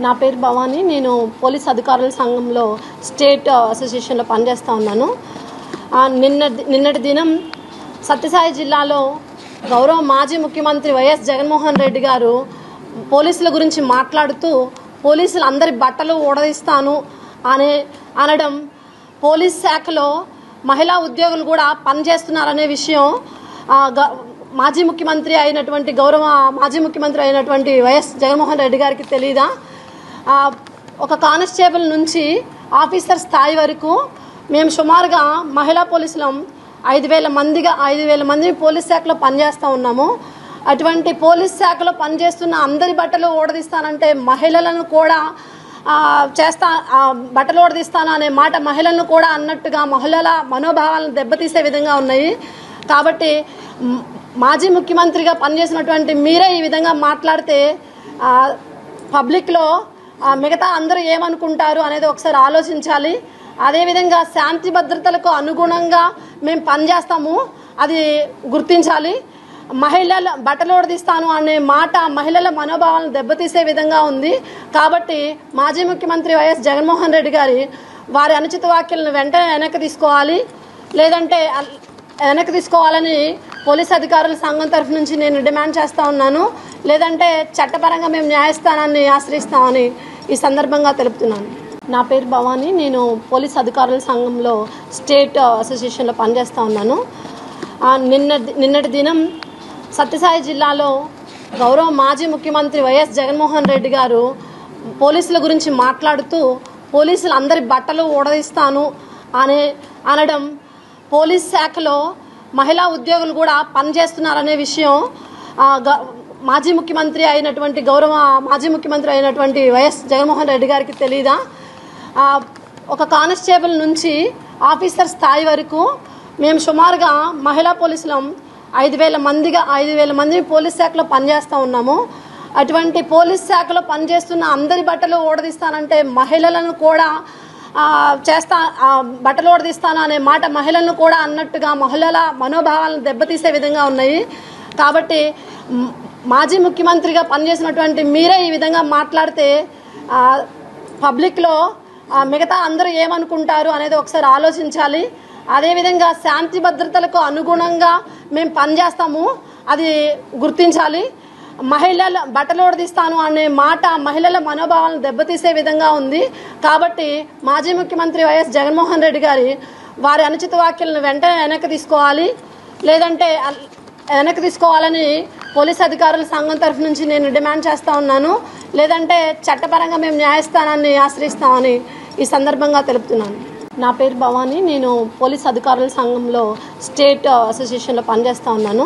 నా పేరు భవాని. నేను పోలీస్ అధికారుల సంఘంలో స్టేట్ అసోసియేషన్లో పనిచేస్తూ ఉన్నాను. నిన్నటి దినం సత్యసాయి జిల్లాలో గౌరవ మాజీ ముఖ్యమంత్రి వైఎస్ జగన్మోహన్ రెడ్డి గారు పోలీసుల గురించి మాట్లాడుతూ పోలీసులు అందరి బట్టలు ఊడదీస్తాను అనడం, పోలీస్ శాఖలో మహిళా ఉద్యోగులు కూడా పనిచేస్తున్నారనే విషయం మాజీ ముఖ్యమంత్రి అయినటువంటి వైఎస్ జగన్మోహన్ రెడ్డి గారికి తెలీదా? ఒక కానిస్టేబుల్ నుంచి ఆఫీసర్ స్థాయి వరకు మేము సుమారుగా మహిళా పోలీసులం 5,000 మంది పోలీస్ శాఖలో పనిచేస్తూ ఉన్నాము. అటువంటి పోలీస్ శాఖలో పనిచేస్తున్న అందరి బట్టలు ఊడదీస్తానంటే మహిళలను కూడా బట్టలు ఊడదీస్తాను అనే మాట మహిళలను కూడా అన్నట్టుగా మహిళల మనోభావాలను దెబ్బతీసే విధంగా ఉన్నాయి. కాబట్టి మాజీ ముఖ్యమంత్రిగా పనిచేసినటువంటి మీరే ఈ విధంగా మాట్లాడితే పబ్లిక్లో మిగతా అందరూ ఏమనుకుంటారు అనేది ఒకసారి ఆలోచించాలి. అదేవిధంగా శాంతి భద్రతలకు అనుగుణంగా మేము పనిచేస్తాము, అది గుర్తించాలి. మహిళల బట్టలు ఊడదీస్తాను అనే మాట మహిళల మనోభావాలను దెబ్బతీసే విధంగా ఉంది. కాబట్టి మాజీ ముఖ్యమంత్రి వైఎస్ జగన్మోహన్ రెడ్డి గారి వారి అనుచిత వ్యాఖ్యలను వెంటనే వెనక్కి తీసుకోవాలని పోలీస్ అధికారుల సంఘం తరఫు నుంచి నేను డిమాండ్ చేస్తూ ఉన్నాను. లేదంటే చట్టపరంగా మేము న్యాయస్థానాన్ని ఆశ్రయిస్తామని ఈ సందర్భంగా తెలుపుతున్నాను. నా పేరు భవాని. నేను పోలీస్ అధికారుల సంఘంలో స్టేట్ అసోసియేషన్లో పనిచేస్తూ ఉన్నాను. నిన్నటి దినం సత్యసాయి జిల్లాలో గౌరవ మాజీ ముఖ్యమంత్రి వైఎస్ జగన్మోహన్ రెడ్డి గారు పోలీసుల గురించి మాట్లాడుతూ పోలీసులు అందరి బట్టలు ఊడదీస్తాను అనడం, పోలీస్ శాఖలో మహిళా ఉద్యోగులు కూడా పనిచేస్తున్నారనే విషయం మాజీ ముఖ్యమంత్రి అయినటువంటి వైఎస్ జగన్మోహన్ రెడ్డి గారికి తెలీదా? ఒక కానిస్టేబుల్ నుంచి ఆఫీసర్ స్థాయి వరకు మేము సుమారుగా మహిళా పోలీసులం 5,000 మంది పోలీస్ శాఖలో పనిచేస్తూ ఉన్నాము. అటువంటి పోలీస్ శాఖలో పనిచేస్తున్న అందరి బట్టలు ఊడదీస్తానంటే మహిళలను కూడా బట్టలు ఊడదీస్తాను అనే మాట మహిళలను కూడా అన్నట్టుగా మహిళల మనోభావాలను దెబ్బతీసే విధంగా ఉన్నాయి. కాబట్టి మాజీ ముఖ్యమంత్రిగా పనిచేసినటువంటి మీరే ఈ విధంగా మాట్లాడితే పబ్లిక్లో మిగతా అందరూ ఏమనుకుంటారు అనేది ఒకసారి ఆలోచించాలి. అదేవిధంగా శాంతి భద్రతలకు అనుగుణంగా మేము పనిచేస్తాము, అది గుర్తించాలి. మహిళల బట్టలు ఊడదీస్తాను అనే మాట మహిళల మనోభావాలను దెబ్బతీసే విధంగా ఉంది. కాబట్టి మాజీ ముఖ్యమంత్రి వైఎస్ జగన్మోహన్ రెడ్డి గారి వారి అనుచిత వ్యాఖ్యలను వెంటనే వెనక్కి తీసుకోవాలని పోలీస్ అధికారుల సంఘం తరఫు నుంచి నేను డిమాండ్ చేస్తూ ఉన్నాను. లేదంటే చట్టపరంగా మేము న్యాయస్థానాన్ని ఆశ్రయిస్తామని ఈ సందర్భంగా తెలుపుతున్నాను. నా పేరు భవాని. నేను పోలీస్ అధికారుల సంఘంలో స్టేట్ అసోసియేషన్లో పనిచేస్తూ ఉన్నాను.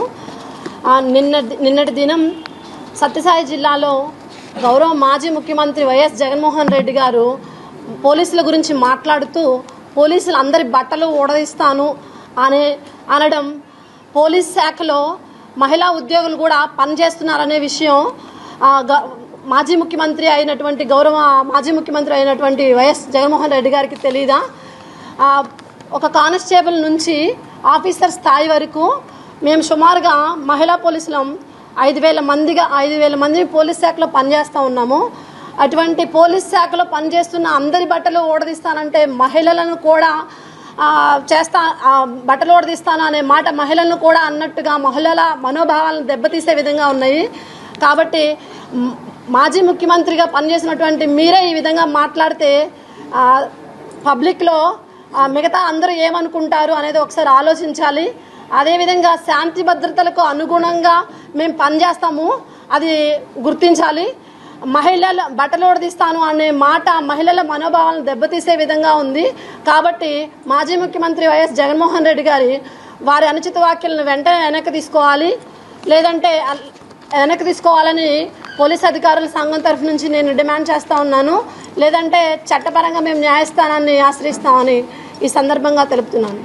నిన్నటి దినం సత్యసాయి జిల్లాలో గౌరవ మాజీ ముఖ్యమంత్రి వైఎస్ జగన్మోహన్ రెడ్డి గారు పోలీసుల గురించి మాట్లాడుతూ పోలీసులు అందరి బట్టలు ఊడదీస్తాను అనడం, పోలీస్ శాఖలో మహిళా ఉద్యోగులు కూడా పనిచేస్తున్నారనే విషయం మాజీ ముఖ్యమంత్రి అయినటువంటి వైఎస్ జగన్మోహన్ రెడ్డి గారికి తెలీదా? ఒక కానిస్టేబుల్ నుంచి ఆఫీసర్ స్థాయి వరకు మేము సుమారుగా మహిళా పోలీసులం 5,000 మంది పోలీస్ శాఖలో పనిచేస్తూ ఉన్నాము. అటువంటి పోలీస్ శాఖలో పనిచేస్తున్న అందరి బట్టలు ఊడదీస్తానంటే మహిళలను కూడా బట్టలు ఊడదీస్తాను అనే మాట మహిళలను కూడా అన్నట్టుగా మహిళల మనోభావాలను దెబ్బతీసే విధంగా ఉన్నాయి. కాబట్టి మాజీ ముఖ్యమంత్రిగా పనిచేసినటువంటి మీరే ఈ విధంగా మాట్లాడితే పబ్లిక్లో మిగతా అందరూ ఏమనుకుంటారు అనేది ఒకసారి ఆలోచించాలి. అదేవిధంగా శాంతి భద్రతలకు అనుగుణంగా మేము పనిచేస్తాము, అది గుర్తించాలి. మహిళల బట్టలు ఊడదీస్తాను అనే మాట మహిళల మనోభావాలను దెబ్బతీసే విధంగా ఉంది. కాబట్టి మాజీ ముఖ్యమంత్రి వైఎస్ జగన్మోహన్ రెడ్డి గారి వారి అనుచిత వ్యాఖ్యలను వెంటనే వెనక్కి తీసుకోవాలని పోలీస్ అధికారుల సంఘం తరఫు నుంచి నేను డిమాండ్ చేస్తూ ఉన్నాను. లేదంటే చట్టపరంగా మేము న్యాయస్థానాన్ని ఆశ్రయిస్తామని ఈ సందర్భంగా తెలుపుతున్నాను.